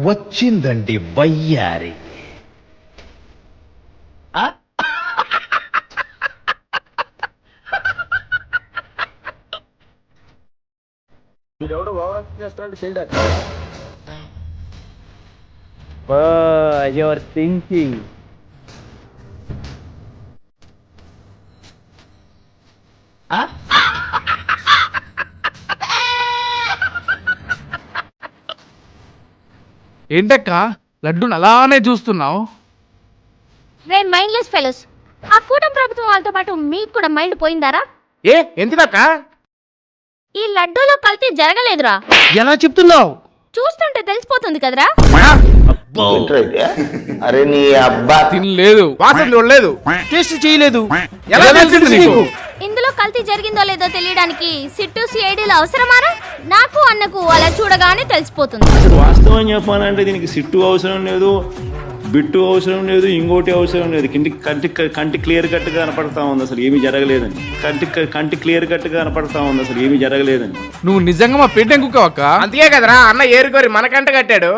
వచ్చిందండి వయ్యారి. Your thinking. ఏంటక్క లడ్డూని అలానే చూస్తున్నావు? రే మైండ్లెస్ ఫెలోస్, ఆ కూటమి ప్రభుత్వం వాళ్ళతో పాటు మీకు కూడా మైండ్ పోయిందారా? ఎందుకక్క? ఈ లడ్డూలో కల్తీ జరగలేదురా. ఎలా చెప్తున్నావు? చూస్తుంటే తెలిసిపోతుంది కదరా. అరే నీ అబ్బా తినలేదు, వాసన చూడలేదు, టేస్ట్ చేయలేదు, ఎలా తెలిసింది నీకు? ఇందులో కల్తీ జరిగిందో లేదో తెలియడానికి సిట్టు సిఐడీలు అవసరమారా? నాకు అన్నకు అలా చూడగానే తెలిసిపోతుంది. అసలు వాస్తవం చెప్పాలంటే దీనికి సిట్టు అవసరం లేదు, బిట్టు అవసరం లేదు, ఇంకోటి అవసరం లేదు. కంటి క్లియర్ కట్గా కనపడతా ఉంది అసలు ఏమీ జరగలేదని. కంటి క్లియర్ కట్గా కనపడతా ఉంది అసలు ఏమీ జరగలేదని. నువ్వు నిజంగా మా పేటెం కుక్క అక్క. అందుకే కదరా అన్న ఏరుకోరి మనకంట కట్టాడు.